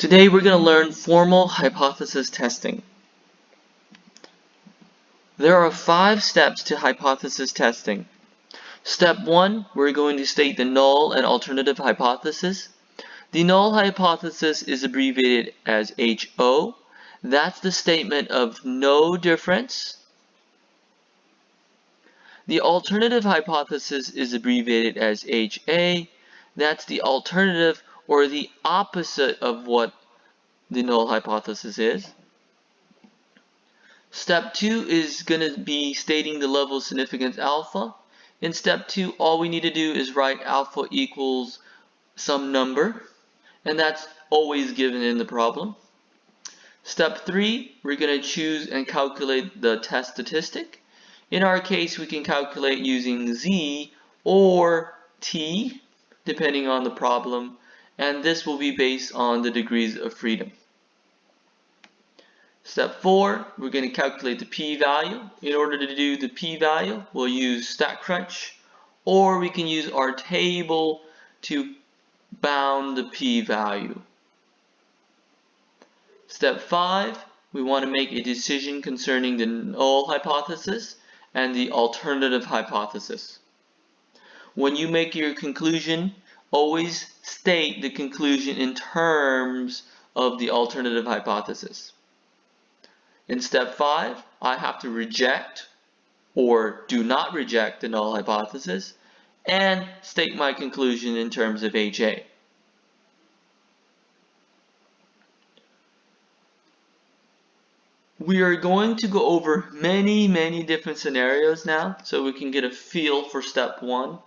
Today we're going to learn formal hypothesis testing. There are 5 steps to hypothesis testing. Step 1, we're going to state the null and alternative hypothesis. The null hypothesis is abbreviated as HO. That's the statement of no difference. The alternative hypothesis is abbreviated as HA. That's the alternative or the opposite of what the null hypothesis is. Step 2 is going to be stating the level of significance alpha. In step 2, all we need to do is write alpha equals some number, and that's always given in the problem. Step 3, we're going to choose and calculate the test statistic. In our case, we can calculate using Z or T, depending on the problem, and this will be based on the degrees of freedom. Step 4, we're going to calculate the p-value. In order to do the p-value, we'll use StatCrunch, or we can use our table to bound the p-value. Step 5, we want to make a decision concerning the null hypothesis and the alternative hypothesis. When you make your conclusion, always state the conclusion in terms of the alternative hypothesis. In step 5, I have to reject or do not reject the null hypothesis and state my conclusion in terms of HA. We are going to go over many different scenarios now so we can get a feel for step 1.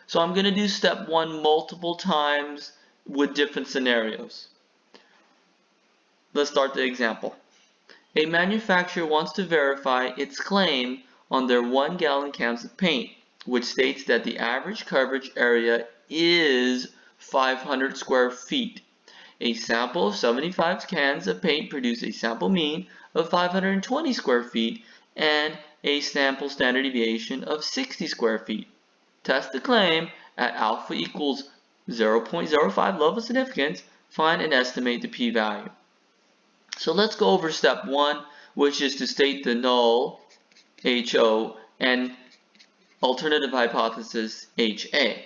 So I'm going to do step 1 multiple times with different scenarios. Let's start the example. A manufacturer wants to verify its claim on their 1-gallon cans of paint, which states that the average coverage area is 500 square feet. A sample of 75 cans of paint produce a sample mean of 520 square feet and a sample standard deviation of 60 square feet. Test the claim at alpha equals 0.05 level of significance. Find and estimate the p-value. So let's go over step 1, which is to state the null, HO, and alternative hypothesis, HA.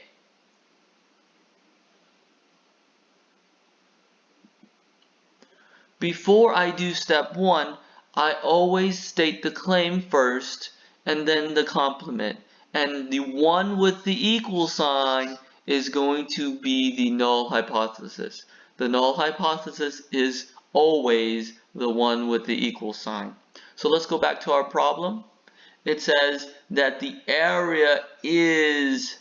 Before I do step 1, I always state the claim first and then the complement. And the one with the equal sign is going to be the null hypothesis. The null hypothesis is always the one with the equal sign. So let's go back to our problem. It says that the area is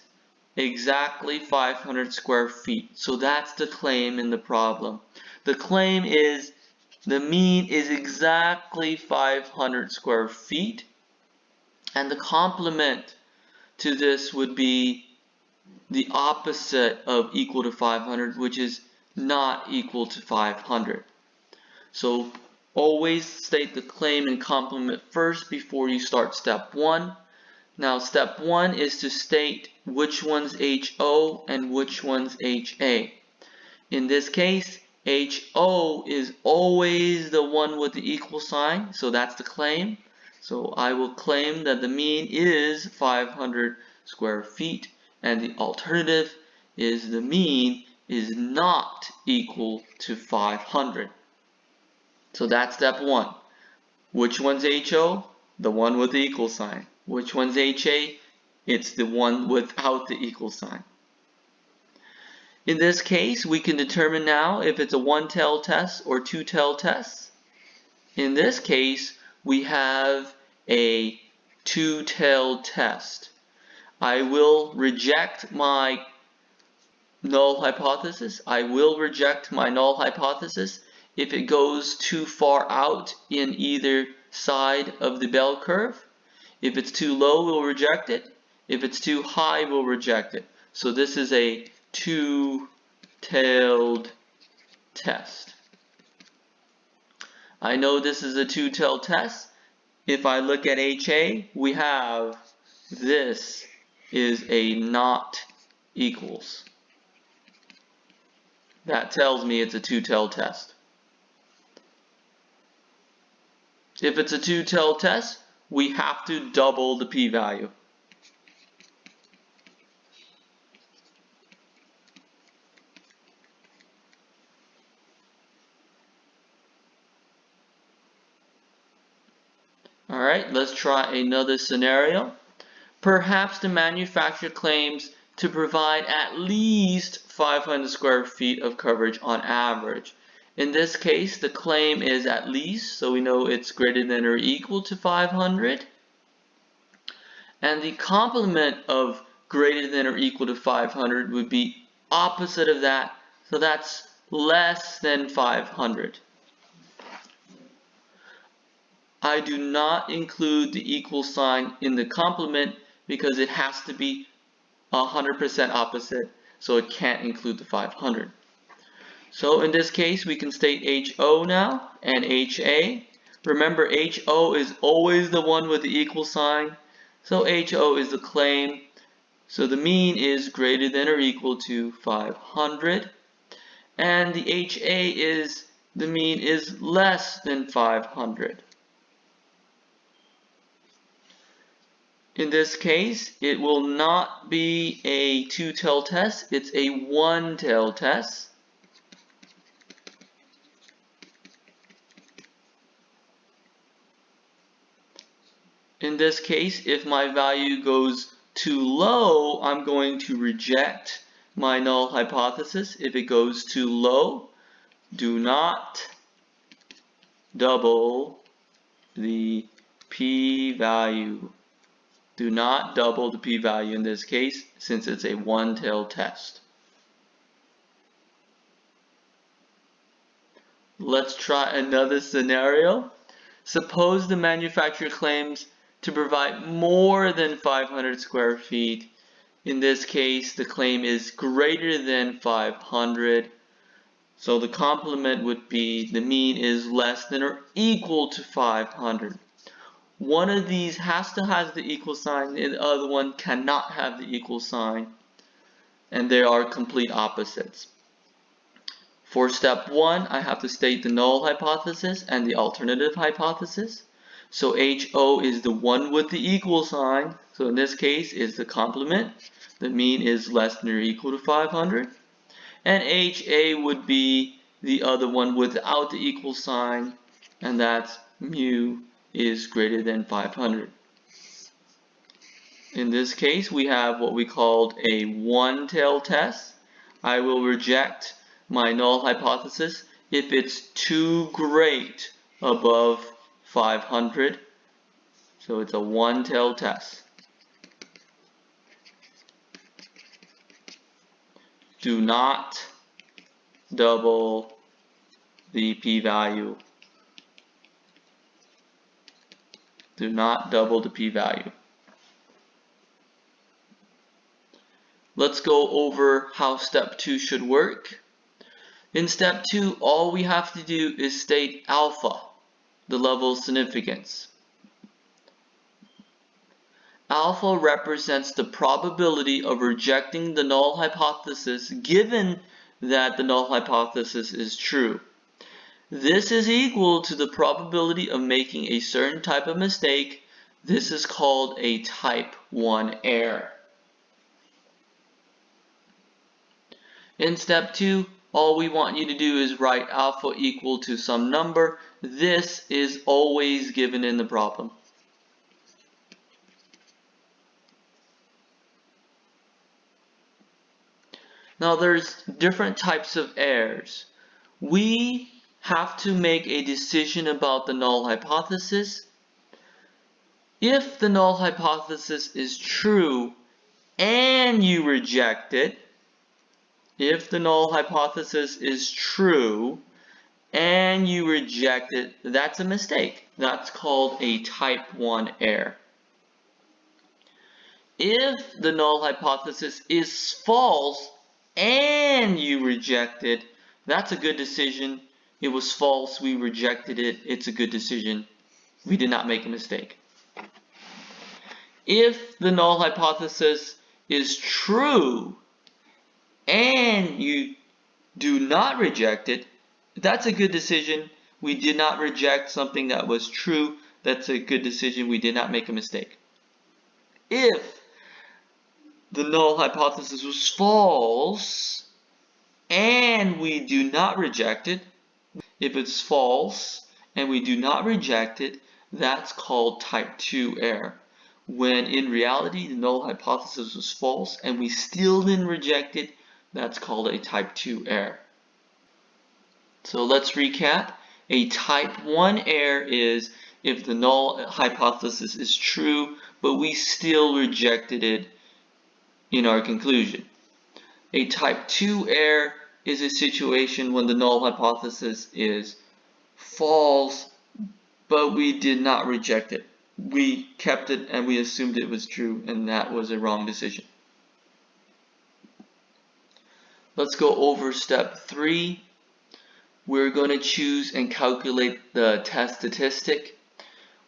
exactly 500 square feet. So that's the claim in the problem. The claim is the mean is exactly 500 square feet, and the complement to this would be the opposite of equal to 500, which is not equal to 500. So always state the claim and complement first before you start step 1. Now step 1 is to state which one's HO and which one's HA. In this case, HO is always the one with the equal sign, so that's the claim. So I will claim that the mean is 500 square feet, and the alternative is the mean is not equal to 500. So that's step 1. Which one's HO? The one with the equal sign. Which one's HA? It's the one without the equal sign. In this case, we can determine now if it's a one-tail test or two-tail test. In this case, we have a two-tailed test. I will reject my null hypothesis. I will reject my null hypothesis if it goes too far out in either side of the bell curve. If it's too low, we'll reject it. If it's too high, we'll reject it. So this is a two-tailed test. I know this is a two-tailed test. If I look at HA, we have this is a not equals. that tells me it's a two-tailed test. If it's a two-tailed test, we have to double the p-value. Alright, let's try another scenario. Perhaps the manufacturer claims to provide at least 500 square feet of coverage on average. In this case, the claim is at least, so we know it's greater than or equal to 500. And the complement of greater than or equal to 500 would be opposite of that, so that's less than 500. I do not include the equal sign in the complement because it has to be 100% opposite, so it can't include the 500. So in this case, we can state HO now and HA. Remember, HO is always the one with the equal sign, so HO is the claim. So the mean is greater than or equal to 500, and the HA is the mean is less than 500. In this case, it will not be a two-tailed test, it's a one-tailed test. In this case, if my value goes too low, I'm going to reject my null hypothesis. If it goes too low, do not double the p-value. Do not double the p-value in this case, since it's a one-tailed test. Let's try another scenario. Suppose the manufacturer claims to provide more than 500 square feet. In this case, the claim is greater than 500. So the complement would be the mean is less than or equal to 500. One of these has to have the equal sign, and the other one cannot have the equal sign, and they are complete opposites. For step 1, I have to state the null hypothesis and the alternative hypothesis. So HO is the one with the equal sign, so in this case is the complement. The mean is less than or equal to 500. And HA would be the other one without the equal sign, and that's mu is greater than 500. In this case, we have what we called a one-tailed test. I will reject my null hypothesis if it's too great above 500. So it's a one-tailed test. Do not double the p-value. Do not double the p-value. Let's go over how step 2 should work. In step 2, all we have to do is state alpha, the level of significance. Alpha represents the probability of rejecting the null hypothesis given that the null hypothesis is true. This is equal to the probability of making a certain type of mistake. This is called a type 1 error. In step 2, all we want you to do is write alpha equal to some number. This is always given in the problem. Now there's different types of errors. We have to make a decision about the null hypothesis. If the null hypothesis is true and you reject it, if the null hypothesis is true and you reject it, that's a mistake. That's called a type 1 error. If the null hypothesis is false and you reject it, that's a good decision. It was false, we rejected it, it's a good decision. We did not make a mistake. If the null hypothesis is true and you do not reject it, that's a good decision. We did not reject something that was true. That's a good decision. We did not make a mistake. If the null hypothesis was false and we do not reject it, if it's false and we do not reject it, that's called type 2 error. When in reality the null hypothesis was false and we still didn't reject it, that's called a type 2 error. So let's recap. A type 1 error is if the null hypothesis is true, but we still rejected it in our conclusion. A type 2 error is a situation when the null hypothesis is false, but we did not reject it. We kept it and we assumed it was true, and that was a wrong decision. Let's go over step 3. We're going to choose and calculate the test statistic.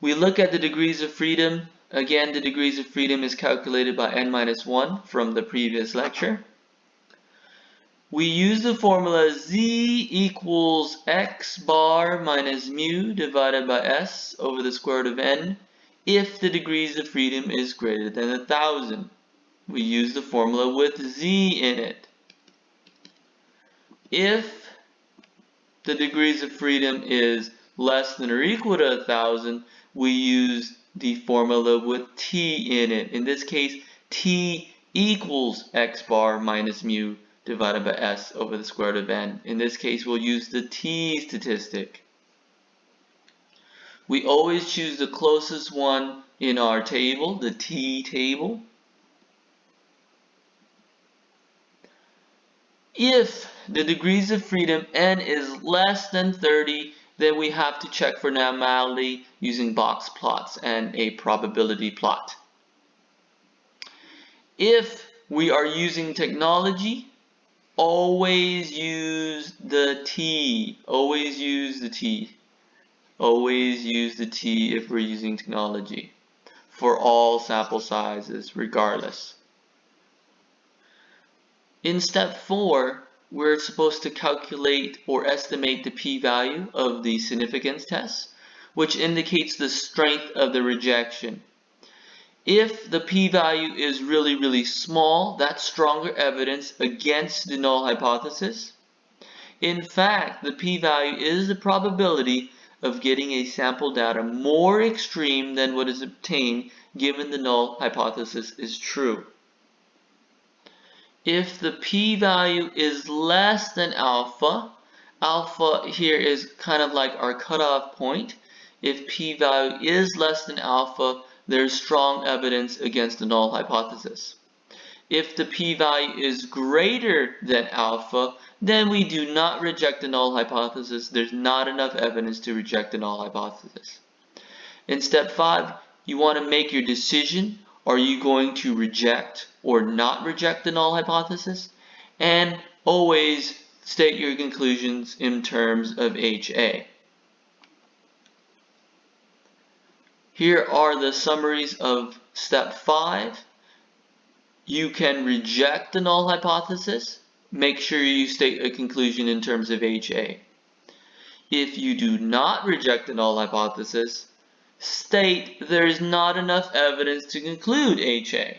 We look at the degrees of freedom. Again, the degrees of freedom is calculated by n-1 from the previous lecture. We use the formula z equals x bar minus mu divided by s over the square root of n if the degrees of freedom is greater than 1,000. We use the formula with z in it. If the degrees of freedom is less than or equal to 1,000, we use the formula with t in it. In this case, t equals x bar minus mu divided by s over the square root of n. In this case, we'll use the t statistic. We always choose the closest one in our table, the t table. If the degrees of freedom n is less than 30, then we have to check for normality using box plots and a probability plot. If we are using technology, always use the t. Always use the t. Always use the t if we're using technology for all sample sizes, regardless. In step 4, we're supposed to calculate or estimate the p-value of the significance test, which indicates the strength of the rejection. If the p-value is really small, that's stronger evidence against the null hypothesis. In fact, the p-value is the probability of getting a sample data more extreme than what is obtained given the null hypothesis is true. If the p-value is less than alpha, alpha here is kind of like our cutoff point. If p-value is less than alpha, there's strong evidence against the null hypothesis. If the p-value is greater than alpha, then we do not reject the null hypothesis. There's not enough evidence to reject the null hypothesis. In step 5, you want to make your decision. Are you going to reject or not reject the null hypothesis? And always state your conclusions in terms of HA. Here are the summaries of step 5. You can reject the null hypothesis. Make sure you state a conclusion in terms of HA. If you do not reject the null hypothesis, state there is not enough evidence to conclude HA.